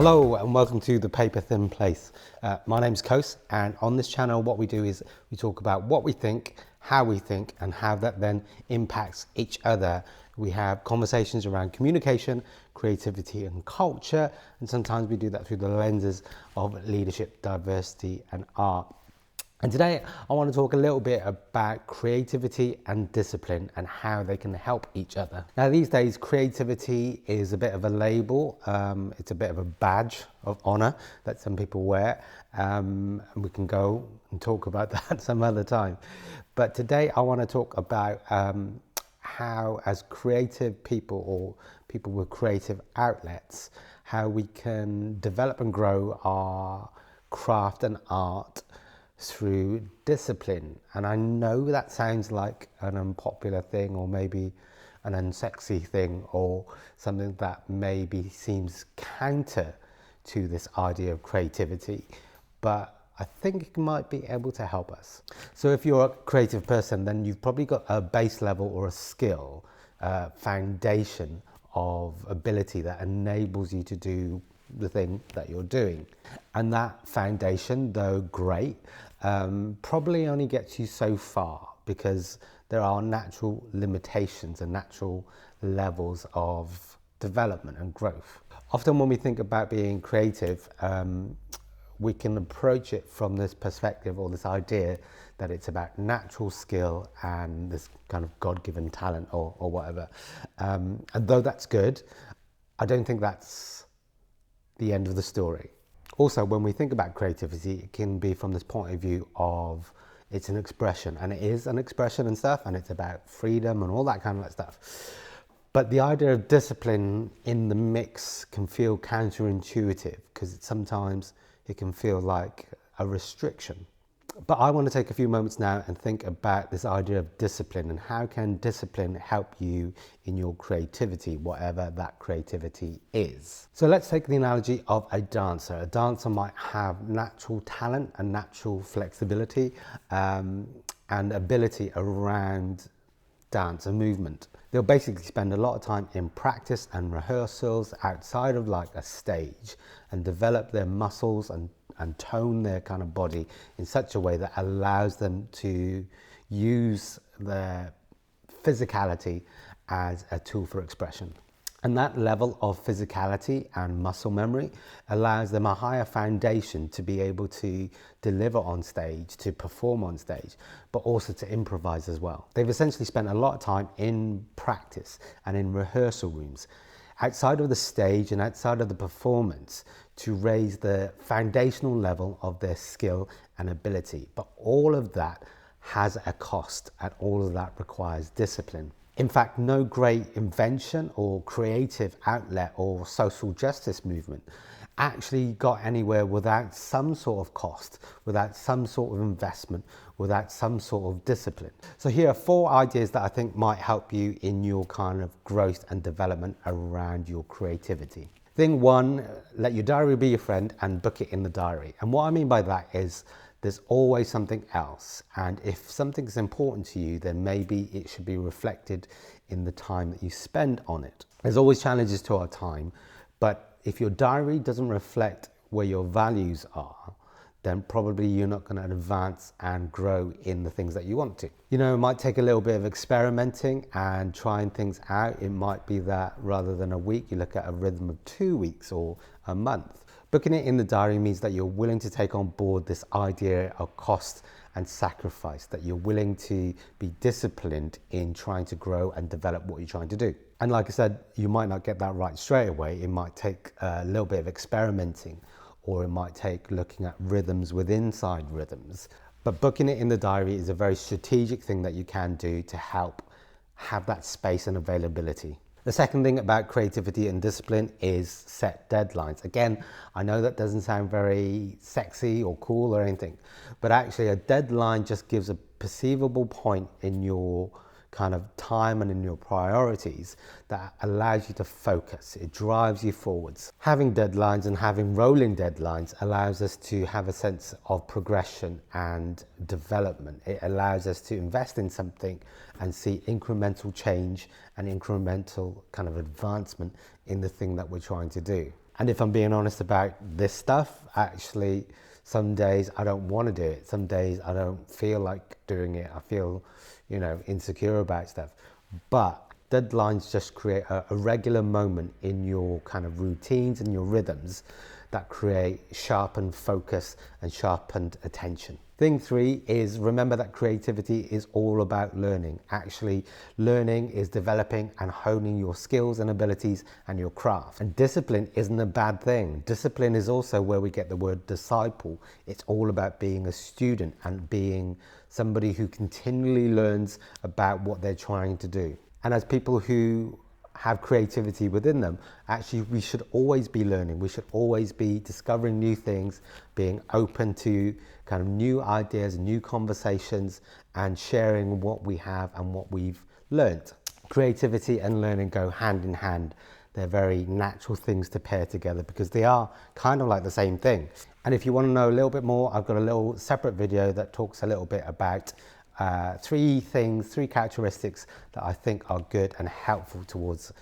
Hello and welcome to the PaperThin Place. My name's Kos, and on this channel what we do is we talk about what we think, and how that then impacts each other. We have conversations around communication, creativity and culture, and sometimes we do that through the lenses of leadership, diversity and art. And today I want to talk a little bit about creativity and discipline and how they can help each other. Now these days creativity is a bit of a label, it's a bit of a badge of honor that some people wear, and we can go and talk about that some other time. But today I want to talk about how, as creative people or people with creative outlets, how we can develop and grow our craft and art through discipline. And I know that sounds like an unpopular thing, or maybe an unsexy thing, or something that maybe seems counter to this idea of creativity, but I think it might be able to help us. So if you're a creative person, then you've probably got a base level or a skill, foundation of ability that enables you to do the thing that you're doing. And that foundation, though great, probably only gets you so far, because there are natural limitations and natural levels of development and growth. Often when we think about being creative, we can approach it from this perspective or this idea that it's about natural skill and this kind of God-given talent or whatever. And though that's good, I don't think that's the end of the story. Also, when we think about creativity, it can be from this point of view of it's an expression, and it is an expression and stuff, and it's about freedom and all that kind of stuff. But the idea of discipline in the mix can feel counterintuitive, because sometimes it can feel like a restriction. But I want to take a few moments now and think about this idea of discipline, and how can discipline help you in your creativity, whatever that creativity is. So let's take the analogy of a dancer. A dancer might have natural talent and natural flexibility and ability around dance and movement. They'll basically spend a lot of time in practice and rehearsals outside of like a stage, and develop their muscles and tone their kind of body in such a way that allows them to use their physicality as a tool for expression. And that level of physicality and muscle memory allows them a higher foundation to be able to deliver on stage, to perform on stage, but also to improvise as well. They've essentially spent a lot of time in practice and in rehearsal rooms, outside of the stage and outside of the performance, to raise the foundational level of their skill and ability. But all of that has a cost, and all of that requires discipline. In fact, no great invention or creative outlet or social justice movement actually got anywhere without some sort of cost, without some sort of investment, without some sort of discipline. So here are 4 ideas that I think might help you in your kind of growth and development around your creativity. Thing 1, let your diary be your friend and book it in the diary. And what I mean by that is there's always something else. And if something's important to you, then maybe it should be reflected in the time that you spend on it. There's always challenges to our time, but if your diary doesn't reflect where your values are, then probably you're not going to advance and grow in the things that you want to. You know, it might take a little bit of experimenting and trying things out. It might be that rather than a week, you look at a rhythm of 2 weeks or a month. Booking it in the diary means that you're willing to take on board this idea of cost and sacrifice, that you're willing to be disciplined in trying to grow and develop what you're trying to do. And like I said, you might not get that right straight away. It might take a little bit of experimenting, or it might take looking at rhythms within inside rhythms. But booking it in the diary is a very strategic thing that you can do to help have that space and availability. The second thing about creativity and discipline is set deadlines. Again, I know that doesn't sound very sexy or cool or anything, but actually a deadline just gives a perceivable point in your kind of time and in your priorities that allows you to focus. It drives you forwards. Having deadlines and having rolling deadlines allows us to have a sense of progression and development. It allows us to invest in something and see incremental change and incremental kind of advancement in the thing that we're trying to do. And if I'm being honest about this stuff, actually, some days I don't want to do it. Some days I don't feel like doing it. I feel, insecure about stuff. But deadlines just create a regular moment in your kind of routines and your rhythms that create sharpened focus and sharpened attention. Thing 3 is remember that creativity is all about learning. Actually, learning is developing and honing your skills and abilities and your craft. And discipline isn't a bad thing. Discipline is also where we get the word disciple. It's all about being a student and being somebody who continually learns about what they're trying to do. And as people who have creativity within them, actually we should always be learning. We should always be discovering new things, being open to kind of new ideas, new conversations, and sharing what we have and what we've learned. Creativity and learning go hand in hand. They're very natural things to pair together because they are kind of like the same thing. And if you want to know a little bit more, I've got a little separate video that talks a little bit about 3 characteristics that I think are good and helpful towards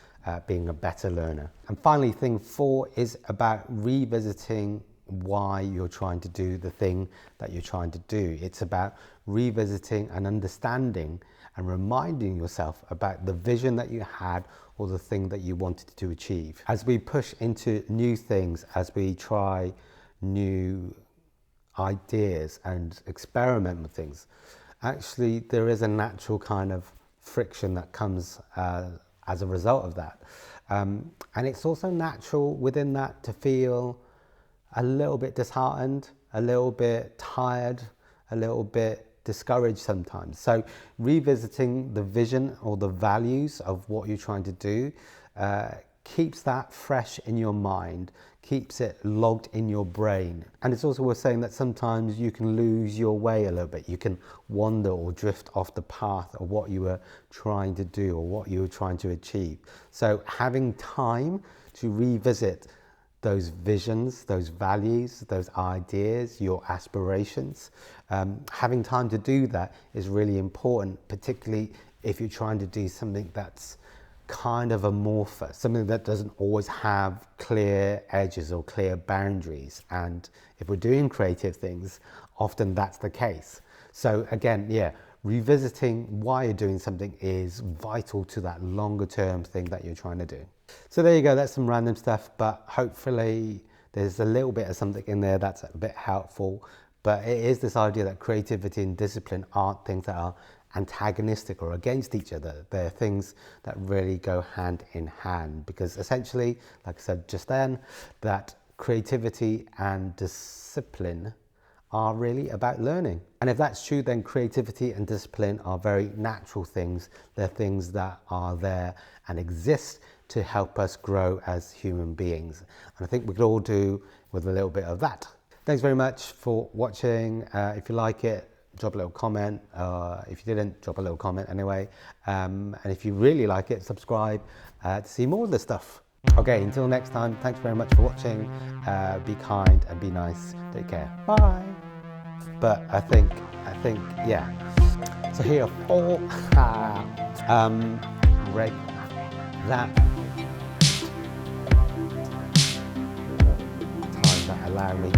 being a better learner. And finally, thing 4 is about revisiting why you're trying to do the thing that you're trying to do. It's about revisiting and understanding and reminding yourself about the vision that you had or the thing that you wanted to achieve. As we push into new things, as we try new ideas and experiment with things, actually there is a natural kind of friction that comes as a result of that. And it's also natural within that to feel a little bit disheartened, a little bit tired, a little bit discouraged sometimes. So revisiting the vision or the values of what you're trying to do keeps that fresh in your mind, keeps it logged in your brain. And it's also worth saying that sometimes you can lose your way a little bit. You can wander or drift off the path of what you were trying to do or what you were trying to achieve. So having time to revisit those visions, those values, those ideas, your aspirations, having time to do that is really important, particularly if you're trying to do something that's kind of amorphous, something that doesn't always have clear edges or clear boundaries. And if we're doing creative things, often that's the case. So again, revisiting why you're doing something is vital to that longer term thing that you're trying to do. So there you go, that's some random stuff, but hopefully there's a little bit of something in there that's a bit helpful. But it is this idea that creativity and discipline aren't things that are antagonistic or against each other. They're things that really go hand in hand, because essentially, like I said just then, that creativity and discipline are really about learning. And if that's true, then creativity and discipline are very natural things. They're things that are there and exist to help us grow as human beings. And I think we could all do with a little bit of that. Thanks very much for watching. If you like it, drop a little comment. If you didn't, drop a little comment anyway. And if you really like it, subscribe to see more of this stuff. Okay, until next time, thanks very much for watching. Be kind and be nice. Take care. Bye. But I think, yeah. So here are 4 break that time that allow me